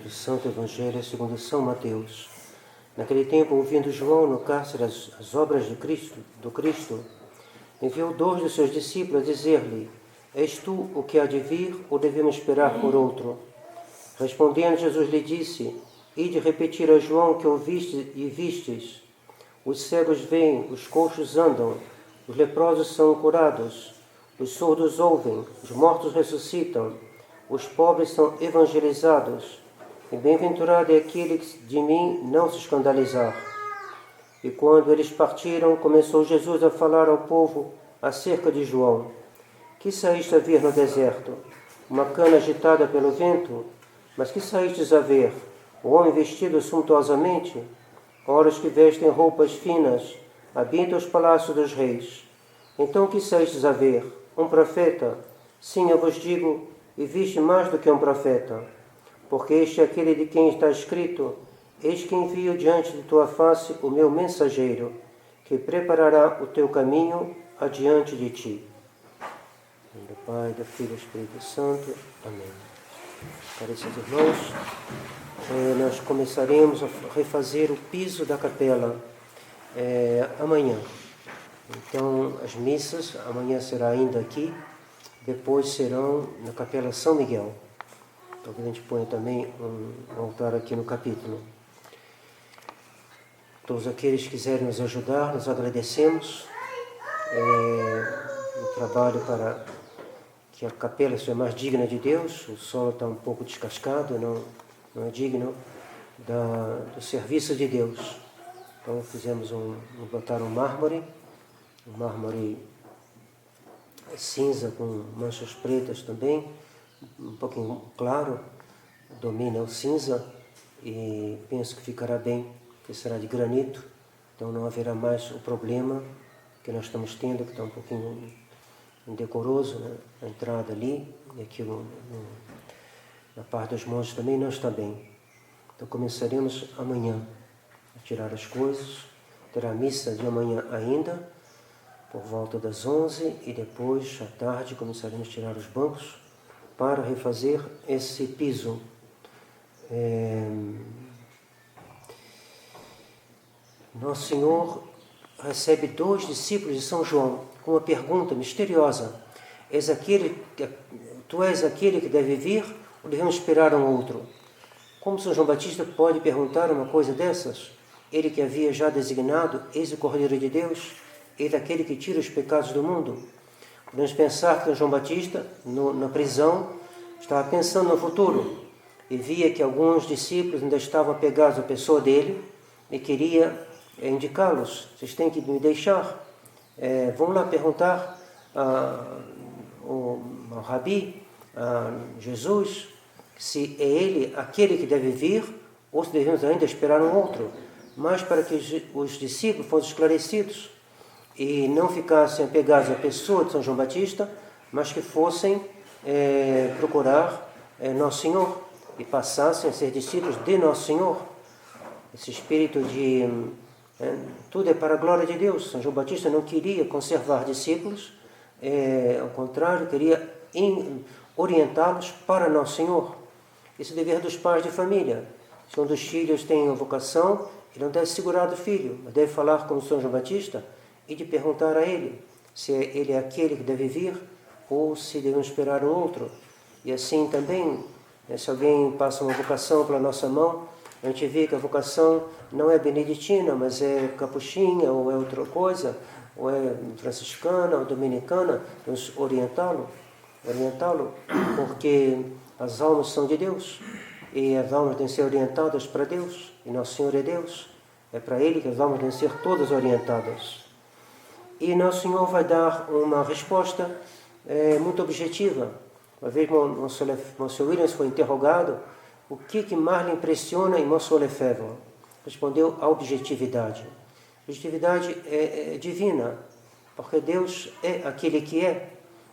do Santo Evangelho segundo São Mateus. Naquele tempo, ouvindo João no cárcere as obras do Cristo, enviou 2 de seus discípulos a dizer-lhe: És tu o que há de vir, ou devemos esperar por outro? Respondendo, Jesus lhe disse: Ide repetir a João que ouviste e vistes. Os cegos veem, os coxos andam, os leprosos são curados, os surdos ouvem, os mortos ressuscitam, os pobres são evangelizados, e bem-aventurado é aquele que de mim não se escandalizar. E quando eles partiram, começou Jesus a falar ao povo acerca de João. Que saíste a ver no deserto? Uma cana agitada pelo vento? Mas que saístes a ver? O homem vestido suntuosamente? Ora, os que vestem roupas finas habitam os palácios dos reis. Então que saístes a ver? Um profeta? Sim, eu vos digo, e viste mais do que um profeta. Porque este é aquele de quem está escrito: Eis que envio diante de tua face o meu mensageiro, que preparará o teu caminho adiante de ti. Em nome do Pai, do Filho e do Espírito Santo. Amém. Caríssimos irmãos, nós começaremos a refazer o piso da capela amanhã. Então, as missas amanhã será ainda aqui, depois serão na Capela São Miguel. Talvez a gente ponha também um altar aqui no capítulo. Todos aqueles que quiserem nos ajudar, nós agradecemos no trabalho para que a capela seja mais digna de Deus. O solo está um pouco descascado, não é digno do serviço de Deus. Então botaram um mármore cinza com manchas pretas também, um pouquinho claro, domina o cinza, e penso que ficará bem, que será de granito, então não haverá mais o problema que nós estamos tendo, que está um pouquinho indecoroso, né? A entrada ali, e aqui na parte dos montes também não está bem. Então começaremos amanhã a tirar as coisas, terá a missa de amanhã ainda, por volta das 11, e depois, à tarde, começaremos a tirar os bancos para refazer esse piso. Nosso Senhor recebe 2 discípulos de São João com uma pergunta misteriosa: tu és aquele que deve vir, ou devemos esperar um outro? Como São João Batista pode perguntar uma coisa dessas? Ele que havia já designado: eis o Cordeiro de Deus, eis aquele que tira os pecados do mundo. Podemos pensar que São João Batista, na prisão, estava pensando no futuro e via que alguns discípulos ainda estavam apegados à pessoa dele e queria indicá-los: vocês têm que me deixar, vão lá perguntar ao Rabi, a Jesus, se é ele aquele que deve vir ou se devemos ainda esperar um outro. Mas para que os discípulos fossem esclarecidos e não ficassem apegados à pessoa de São João Batista, mas que fossem procurar Nosso Senhor e passassem a ser discípulos de Nosso Senhor. Esse espírito de tudo é para a glória de Deus. São João Batista não queria conservar discípulos, ao contrário, queria orientá-los para Nosso Senhor. Esse é o dever dos pais de família. Se um dos filhos tem uma vocação, ele não deve segurar do filho, mas deve falar com São João Batista e de perguntar a ele se ele é aquele que deve vir ou se devemos esperar um outro. E assim também, se alguém passa uma vocação pela nossa mão, a gente vê que a vocação não é beneditina, mas é capuchinha, ou é outra coisa, ou é franciscana, ou dominicana, vamos orientá-lo, porque as almas são de Deus, e as almas devem ser orientadas para Deus, e Nosso Senhor é Deus, é para Ele que as almas devem ser todas orientadas. E Nosso Senhor vai dar uma resposta muito objetiva. Uma vez Monsieur Williams foi interrogado: o que mais lhe impressiona em Monsieur Lefebvre? Respondeu: a objetividade. A objetividade é divina, porque Deus é aquele que é,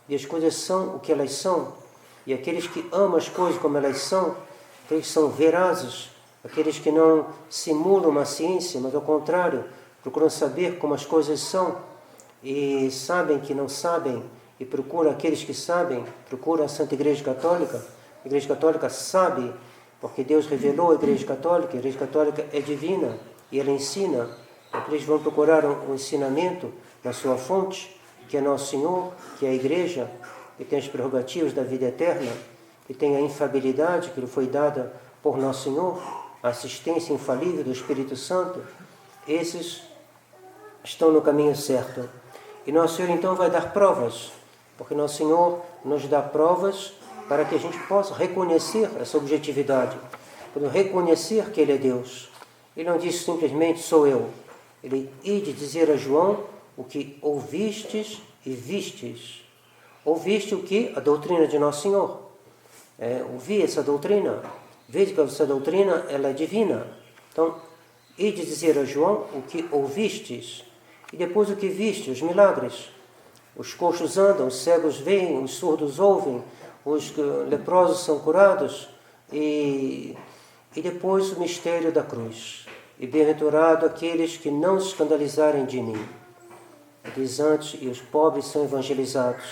e as coisas são o que elas são, e aqueles que amam as coisas como elas são, aqueles que são verazes, aqueles que não simulam uma ciência, mas ao contrário, procuram saber como as coisas são, e sabem que não sabem, e procuram aqueles que sabem, procuram a Santa Igreja Católica. A Igreja Católica sabe porque Deus revelou a Igreja Católica é divina, e ela ensina. Eles vão procurar um ensinamento na sua fonte, que é Nosso Senhor, que é a Igreja, que tem as prerrogativas da vida eterna, que tem a infalibilidade que lhe foi dada por Nosso Senhor, a assistência infalível do Espírito Santo. Esses estão no caminho certo. E Nosso Senhor então vai dar provas, porque Nosso Senhor nos dá provas para que a gente possa reconhecer essa objetividade, para reconhecer que Ele é Deus. Ele não disse simplesmente sou eu. Ele ide dizer a João o que ouvistes e vistes. Ouviste o que? A doutrina de Nosso Senhor. Ouvi essa doutrina. Veja que essa doutrina ela é divina. Então, ide dizer a João o que ouvistes. E depois o que viste, os milagres. Os coxos andam, os cegos veem, os surdos ouvem, os leprosos são curados. E depois o mistério da cruz. E bem-aventurado aqueles que não se escandalizarem de mim. Diz antes, e os pobres são evangelizados.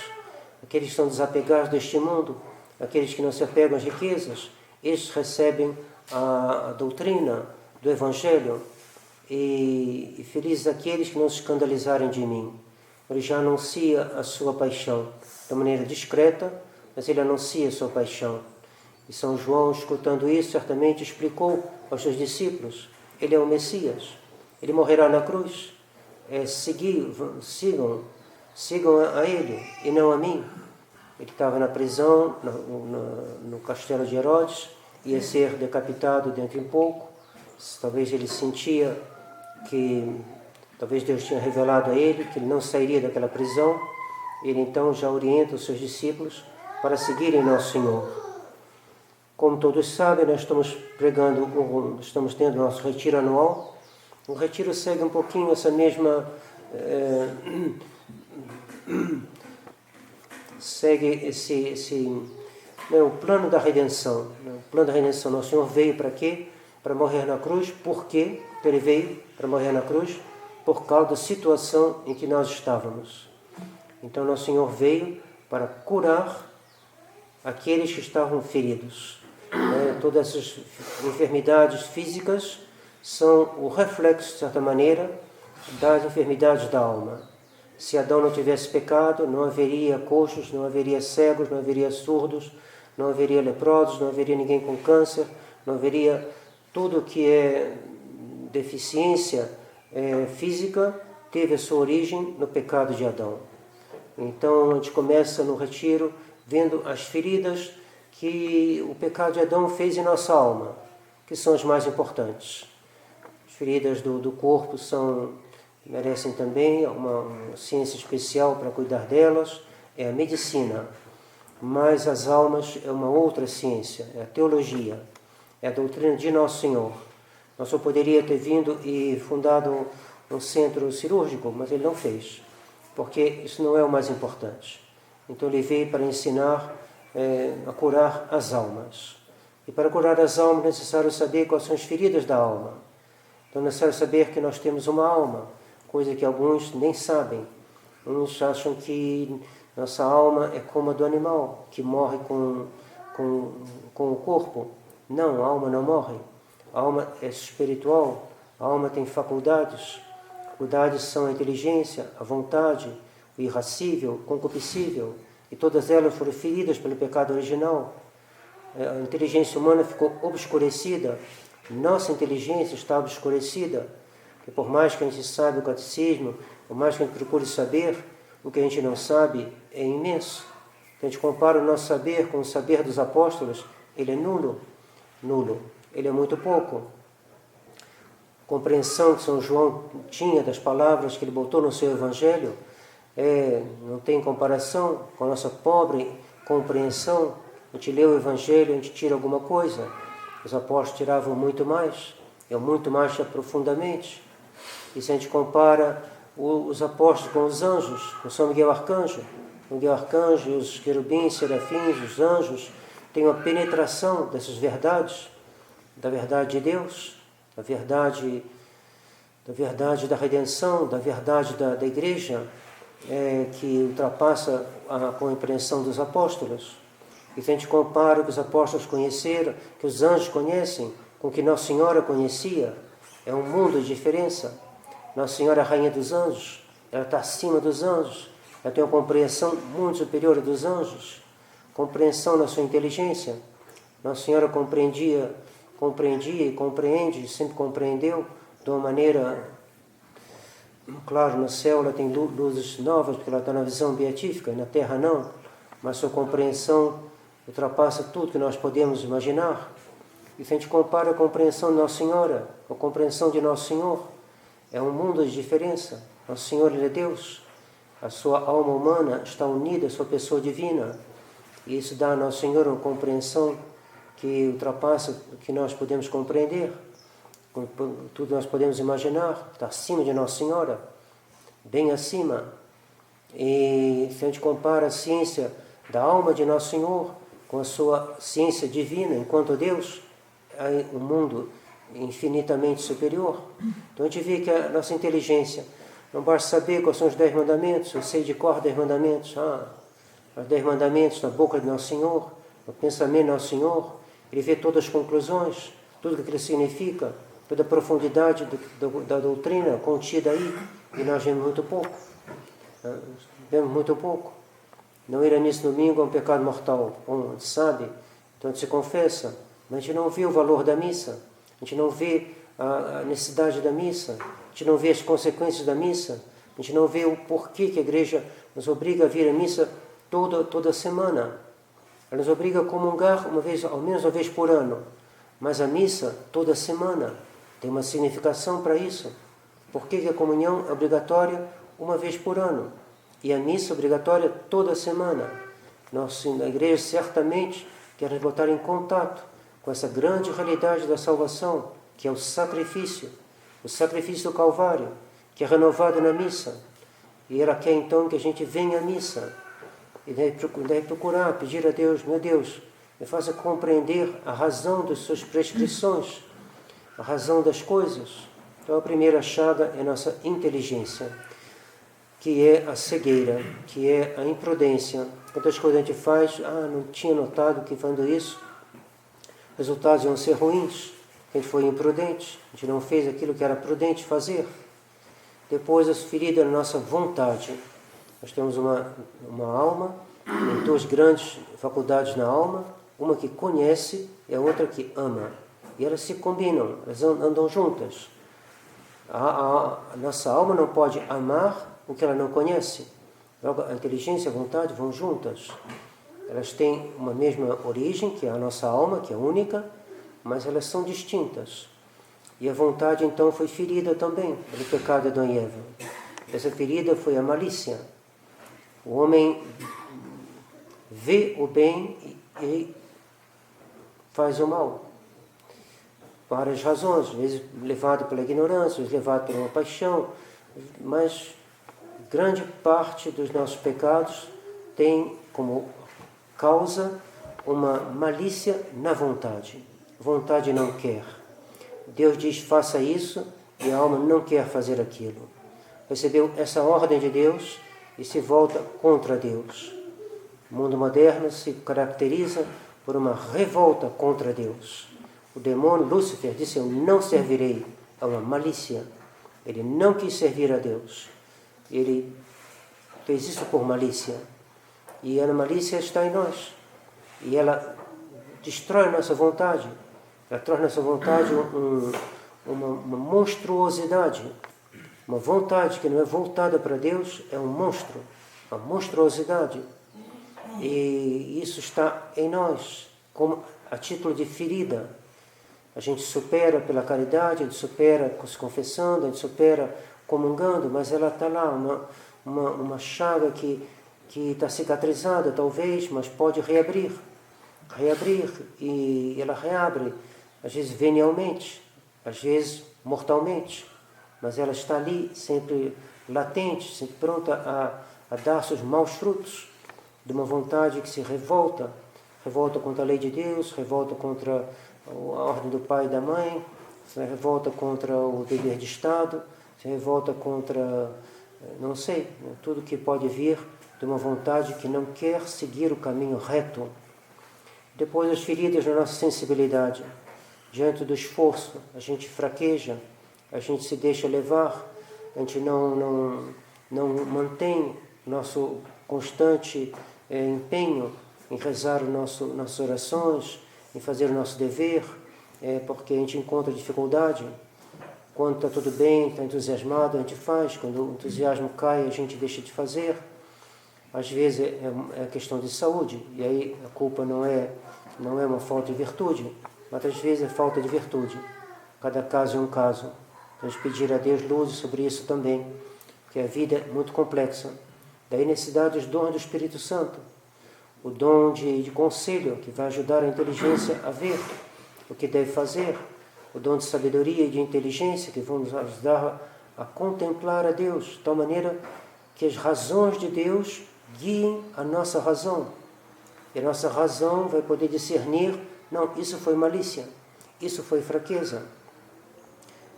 Aqueles que são desapegados deste mundo, aqueles que não se apegam às riquezas, estes recebem a doutrina do Evangelho. E felizes aqueles que não se escandalizarem de mim. Ele já anuncia a sua paixão de maneira discreta, mas ele anuncia a sua paixão. E São João, escutando isso, certamente explicou aos seus discípulos: Ele é o Messias, Ele morrerá na cruz, sigam a Ele e não a mim. Ele estava na prisão, no castelo de Herodes, ia ser decapitado dentro de pouco. Talvez ele sentia que talvez Deus tinha revelado a ele que ele não sairia daquela prisão. Ele então já orienta os seus discípulos para seguirem Nosso Senhor. Como todos sabem, nós estamos estamos tendo nosso retiro anual. O retiro segue um pouquinho essa mesma... segue o plano da redenção. O plano da redenção. Nosso Senhor veio para quê? Para morrer na cruz. Por quê? Ele veio para morrer na cruz por causa da situação em que nós estávamos. Então, Nosso Senhor veio para curar aqueles que estavam feridos. Todas essas enfermidades físicas são o reflexo, de certa maneira, das enfermidades da alma. Se Adão não tivesse pecado, não haveria coxos, não haveria cegos, não haveria surdos, não haveria leprosos, não haveria ninguém com câncer, não haveria tudo que é deficiência física, teve a sua origem no pecado de Adão. Então, a gente começa no retiro vendo as feridas que o pecado de Adão fez em nossa alma, que são as mais importantes. As feridas do corpo merecem também uma ciência especial para cuidar delas, é a medicina. Mas as almas é uma outra ciência, é a teologia, é a doutrina de Nosso Senhor. Nós só poderia ter vindo e fundado um centro cirúrgico, mas ele não fez, porque isso não é o mais importante. Então ele veio para ensinar a curar as almas. E para curar as almas é necessário saber quais são as feridas da alma. Então é necessário saber que nós temos uma alma, coisa que alguns nem sabem. Uns acham que nossa alma é como a do animal, que morre com o corpo. Não, a alma não morre. A alma é espiritual, a alma tem faculdades. Faculdades são a inteligência, a vontade, o irracível, o concupiscível. E todas elas foram feridas pelo pecado original. A inteligência humana ficou obscurecida. Nossa inteligência está obscurecida. Porque por mais que a gente saiba o catecismo, por mais que a gente procure saber, o que a gente não sabe é imenso. Se a gente compara o nosso saber com o saber dos apóstolos, ele é nulo. Ele é muito pouco. A compreensão que São João tinha das palavras que ele botou no seu Evangelho não tem comparação com a nossa pobre compreensão. A gente lê o Evangelho, a gente tira alguma coisa. Os apóstolos tiravam muito mais profundamente. E se a gente compara os apóstolos com os anjos, com São Miguel Arcanjo, os querubins, serafins, os anjos, têm uma penetração dessas verdades, da verdade de Deus, da verdade da redenção, da verdade da Igreja, que ultrapassa a compreensão dos apóstolos. E se a gente compara o que os apóstolos conheceram, que os anjos conhecem, com o que Nossa Senhora conhecia, é um mundo de diferença. Nossa Senhora é a rainha dos anjos, ela está acima dos anjos, ela tem uma compreensão muito superior à dos anjos, compreensão na sua inteligência. Nossa Senhora compreendia e compreende, sempre compreendeu de uma maneira, claro, no céu ela tem luzes novas, porque ela está na visão beatífica, na terra não, mas sua compreensão ultrapassa tudo que nós podemos imaginar. E se a gente compara a compreensão de Nossa Senhora, a compreensão de Nosso Senhor, é um mundo de diferença. Nosso Senhor, Ele é Deus, a sua alma humana está unida à sua pessoa divina, e isso dá a Nosso Senhor uma compreensão que ultrapassa o que nós podemos compreender, tudo que nós podemos imaginar, está acima de Nossa Senhora, bem acima. E se a gente compara a ciência da alma de Nosso Senhor com a sua ciência divina enquanto Deus, é um mundo infinitamente superior. Então a gente vê que a nossa inteligência, não basta saber quais são os 10 mandamentos, eu sei de cor 10 mandamentos, os 10 mandamentos na boca de Nosso Senhor, no pensamento de Nosso Senhor, ele vê todas as conclusões, tudo o que aquilo significa, toda a profundidade da doutrina contida aí, e nós vemos muito pouco. Vemos muito pouco. Não ir à missa no domingo é um pecado mortal, a gente sabe, então a gente se confessa, mas a gente não vê o valor da missa, a gente não vê a necessidade da missa, a gente não vê as consequências da missa, a gente não vê o porquê que a igreja nos obriga a vir à missa toda semana. Ela nos obriga a comungar ao menos uma vez por ano, mas a missa toda semana tem uma significação para isso. Por que a comunhão é obrigatória uma vez por ano e a missa obrigatória toda semana? A igreja certamente quer nos botar em contato com essa grande realidade da salvação, que é o sacrifício do Calvário, que é renovado na missa. E ela quer então que a gente venha à missa e deve procurar, pedir a Deus, meu Deus, me faça compreender a razão das suas prescrições, a razão das coisas. Então a primeira chaga é a nossa inteligência, que é a cegueira, que é a imprudência. Quantas coisas a gente faz, não tinha notado que fazendo isso, resultados iam ser ruins, a gente foi imprudente, a gente não fez aquilo que era prudente fazer. Depois, as feridas na nossa vontade. Nós temos uma alma, tem duas grandes faculdades na alma, uma que conhece e a outra que ama. E elas se combinam, elas andam juntas. A nossa alma não pode amar o que ela não conhece. Logo, a inteligência e a vontade vão juntas. Elas têm uma mesma origem, que é a nossa alma, que é única, mas elas são distintas. E a vontade, então, foi ferida também pelo pecado de Adão e Eva. Essa ferida foi a malícia. O homem vê o bem e faz o mal. Várias razões, às vezes levado pela ignorância, às vezes levado por uma paixão, mas grande parte dos nossos pecados tem como causa uma malícia na vontade. A vontade não quer. Deus diz, faça isso, e a alma não quer fazer aquilo. Recebeu essa ordem de Deus e se volta contra Deus. O mundo moderno se caracteriza por uma revolta contra Deus. O demônio Lúcifer disse, eu não servirei. É uma malícia. Ele não quis servir a Deus. Ele fez isso por malícia. E a malícia está em nós. E ela destrói a nossa vontade. Ela torna a nossa vontade uma monstruosidade. Uma vontade que não é voltada para Deus é um monstro. Uma monstruosidade. E isso está em nós, como a título de ferida. A gente supera pela caridade, a gente supera se confessando, a gente supera comungando, mas ela está lá, uma chaga que está cicatrizada talvez, mas pode reabrir, e ela reabre, às vezes venialmente, às vezes mortalmente, mas ela está ali, sempre latente, sempre pronta a dar seus maus frutos, de uma vontade que se revolta contra a lei de Deus, revolta contra a ordem do pai e da mãe, se revolta contra o dever de Estado, se revolta contra, não sei, tudo que pode vir de uma vontade que não quer seguir o caminho reto. Depois as feridas na nossa sensibilidade. Diante do esforço, a gente fraqueja, a gente se deixa levar, a gente não mantém nosso constante empenho em rezar nossas orações, em fazer o nosso dever, porque a gente encontra dificuldade. Quando está tudo bem, está entusiasmado, a gente faz. Quando o entusiasmo cai, a gente deixa de fazer. Às vezes é questão de saúde, e aí a culpa não é uma falta de virtude, mas às vezes é falta de virtude. Cada caso é um caso. Vamos pedir a Deus luz sobre isso também, porque a vida é muito complexa. Daí necessidade dos dons do Espírito Santo. O dom de conselho, que vai ajudar a inteligência a ver o que deve fazer. O dom de sabedoria e de inteligência, que vão nos ajudar a contemplar a Deus, de tal maneira que as razões de Deus guiem a nossa razão. E a nossa razão vai poder discernir, não, isso foi malícia, isso foi fraqueza.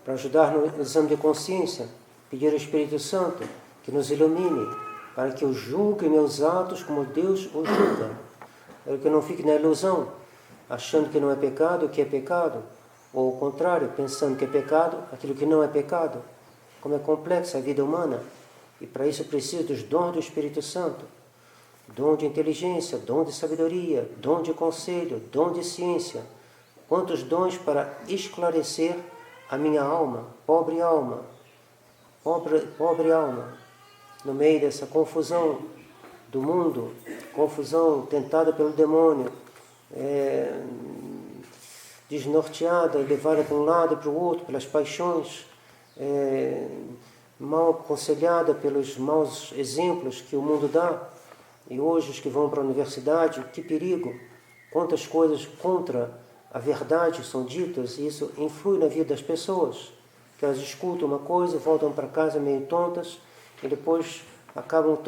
Para ajudar no exame de consciência, pedir ao Espírito Santo que nos ilumine, para que eu julgue meus atos como Deus os julga. Para que eu não fique na ilusão, achando que não é pecado o que é pecado, ou ao contrário, pensando que é pecado aquilo que não é pecado. Como é complexa a vida humana. E para isso eu preciso dos dons do Espírito Santo. Dom de inteligência, dom de sabedoria, dom de conselho, dom de ciência. Quantos dons para esclarecer a minha alma, pobre alma, pobre alma, no meio dessa confusão do mundo, confusão tentada pelo demônio, desnorteada, levada para um lado e para o outro, pelas paixões, mal aconselhada pelos maus exemplos que o mundo dá. E hoje os que vão para a universidade, que perigo, quantas coisas contra a verdade são ditas, e isso influi na vida das pessoas, que elas escutam uma coisa, voltam para casa meio tontas, e depois acabam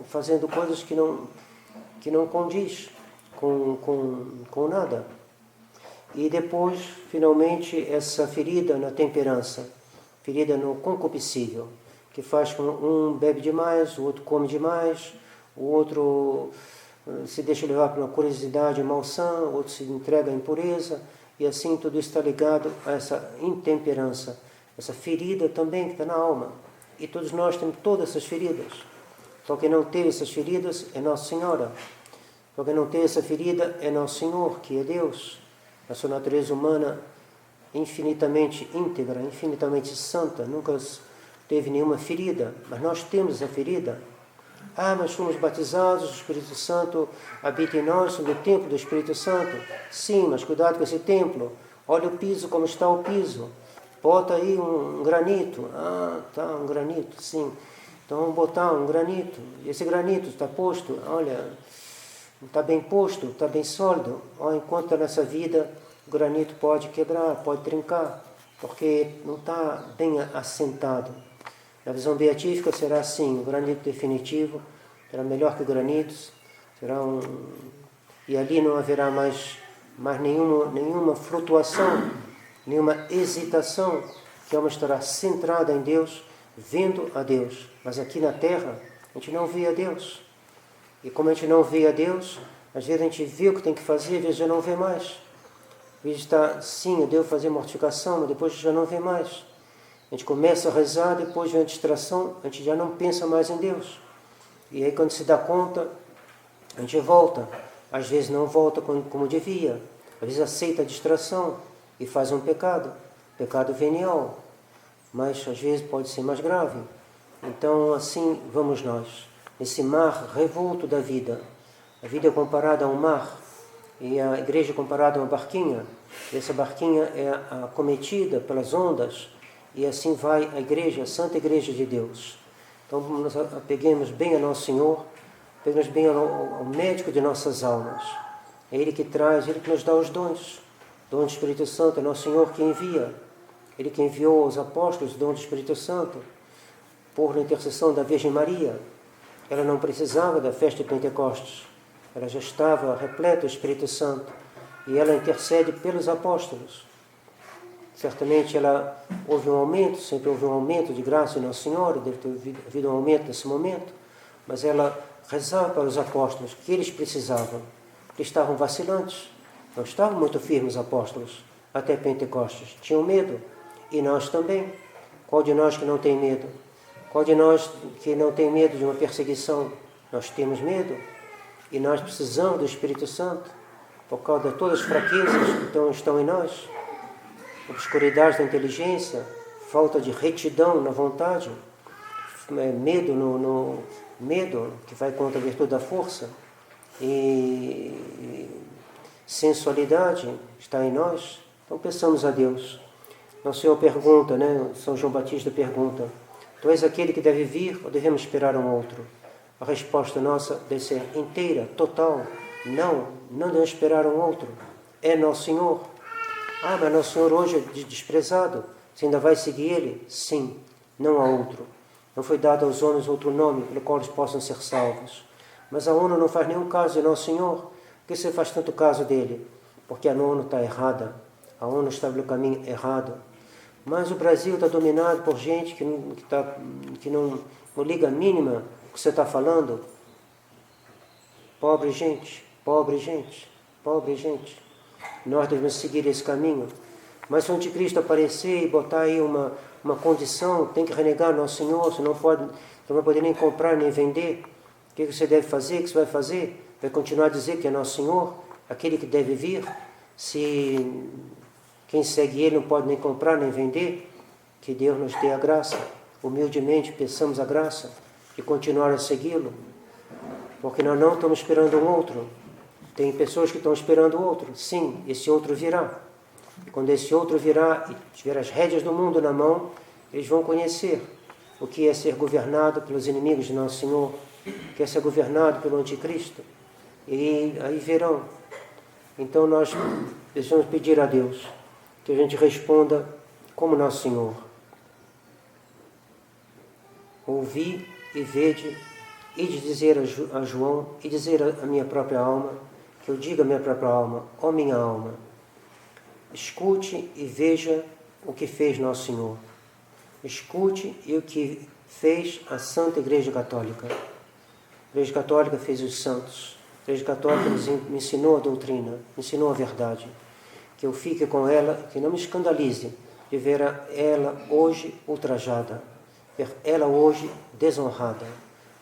fazendo coisas que não condiz com nada. E depois, finalmente, essa ferida na temperança, ferida no concupiscível, que faz com um bebe demais, o outro come demais, o outro se deixa levar por uma curiosidade malsã, o outro se entrega à impureza, e assim tudo está ligado a essa intemperança, essa ferida também que está na alma. E todos nós temos todas essas feridas. Só quem não teve essas feridas é Nossa Senhora. Só quem não teve essa ferida é Nosso Senhor, que é Deus. A sua natureza humana infinitamente íntegra, infinitamente santa, nunca teve nenhuma ferida, mas nós temos a ferida. Mas fomos batizados, o Espírito Santo habita em nós, somos o templo do Espírito Santo. Sim, mas cuidado com esse templo. Olha o piso, como está o piso. Bota aí um granito. Tá, um granito, sim. Então vamos botar um granito. E esse granito está posto, olha, está bem posto, está bem sólido. Enquanto está nessa vida, o granito pode quebrar, pode trincar, porque não está bem assentado. Na visão beatífica será assim, o granito definitivo será melhor que o granito, e ali não haverá mais nenhuma flutuação, nenhuma hesitação, que a alma estará centrada em Deus, vendo a Deus. Mas aqui na terra, a gente não vê a Deus. E como a gente não vê a Deus, às vezes a gente vê o que tem que fazer, às vezes já não vê mais. Às vezes está, sim, eu devo fazer mortificação, mas depois já não vê mais. A gente começa a rezar, depois vem a distração, a gente já não pensa mais em Deus. E aí quando se dá conta, a gente volta. Às vezes não volta como devia. Às vezes aceita a distração e faz um pecado venial. Mas às vezes pode ser mais grave. Então assim vamos nós, nesse mar revolto da vida. A vida é comparada a um mar, e a igreja é comparada a uma barquinha. E essa barquinha é acometida pelas ondas, e assim vai a igreja, a Santa Igreja de Deus. Então nós apeguemos bem a Nosso Senhor, apeguemos bem ao médico de nossas almas. É Ele que traz, Ele que nos dá os dons. O dom do Espírito Santo é Nosso Senhor que envia. Ele que enviou aos apóstolos o dom do Espírito Santo, por intercessão da Virgem Maria. Ela não precisava da festa de Pentecostes. Ela já estava repleta do Espírito Santo. E ela intercede pelos apóstolos. Certamente houve um aumento, sempre houve um aumento de graça em Nossa Senhora, deve ter havido um aumento nesse momento, mas ela rezava para os apóstolos, que eles precisavam. Eles estavam vacilantes, não estavam muito firmes, apóstolos, até Pentecostes. Tinham medo, e nós também. Qual de nós que não tem medo? Qual de nós que não tem medo de uma perseguição? Nós temos medo, e nós precisamos do Espírito Santo, por causa de todas as fraquezas que estão em nós, obscuridade da inteligência, falta de retidão na vontade, medo que vai contra a virtude da força, e sensualidade está em nós. Então peçamos a Deus. Nosso Senhor pergunta, São João Batista pergunta: tu és aquele que deve vir ou devemos esperar um outro? A resposta nossa deve ser inteira, total. Não devemos esperar um outro. É Nosso Senhor. Mas Nosso Senhor hoje é desprezado. Você ainda vai seguir Ele? Sim, não há outro. Não foi dado aos homens outro nome pelo qual eles possam ser salvos. Mas a ONU não faz nenhum caso de Nosso Senhor. Por que você faz tanto caso dele? Porque a ONU está errada. A ONU está pelo caminho errado. Mas o Brasil está dominado por gente que não liga a mínima o que você está falando. Pobre gente, pobre gente, pobre gente. Nós devemos seguir esse caminho. Mas se o anticristo aparecer e botar aí uma condição, tem que renegar Nosso Senhor, você não vai poder nem comprar nem vender. O que você deve fazer? O que você vai fazer? Vai continuar a dizer que é Nosso Senhor, aquele que deve vir? Se quem segue Ele não pode nem comprar nem vender, que Deus nos dê a graça. Humildemente peçamos a graça de continuar a segui-lo, porque nós não estamos esperando um outro. Tem pessoas que estão esperando outro. Sim, esse outro virá. E quando esse outro virá e tiver as rédeas do mundo na mão, eles vão conhecer o que é ser governado pelos inimigos de Nosso Senhor, o que é ser governado pelo anticristo. E aí verão. Então nós precisamos pedir a Deus que a gente responda como Nosso Senhor. Ouvi e vede, e de dizer a João, e dizer a minha própria alma, que eu diga a minha própria alma: ó minha alma, escute e veja o que fez Nosso Senhor. Escute e o que fez a Santa Igreja Católica. A Igreja Católica fez os santos. A Igreja Católica me ensinou a doutrina, me ensinou a verdade. Que eu fique com ela, que não me escandalize de ver ela hoje ultrajada, ver ela hoje desonrada,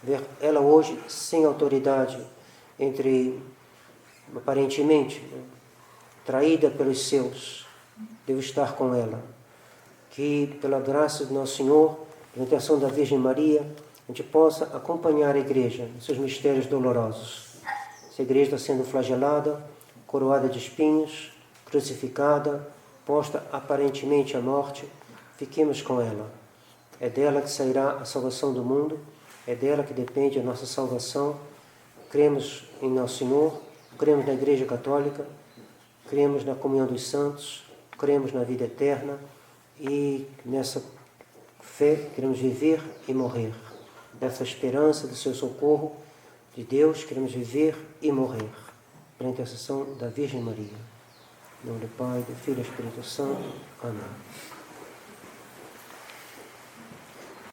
ver ela hoje sem autoridade, aparentemente, traída pelos seus. Devo estar com ela. Que, pela graça de Nosso Senhor, pela intercessão da Virgem Maria, a gente possa acompanhar a Igreja nos seus mistérios dolorosos. Essa Igreja está sendo flagelada, coroada de espinhos, crucificada, posta aparentemente à morte. Fiquemos com ela. É dela que sairá a salvação do mundo, é dela que depende a nossa salvação. Cremos em Nosso Senhor, cremos na Igreja Católica, cremos na comunhão dos santos, cremos na vida eterna e nessa fé queremos viver e morrer. Nessa esperança do seu socorro de Deus, queremos viver e morrer. Pela intercessão da Virgem Maria. Em nome do Pai, do Filho e do Espírito Santo. Amém.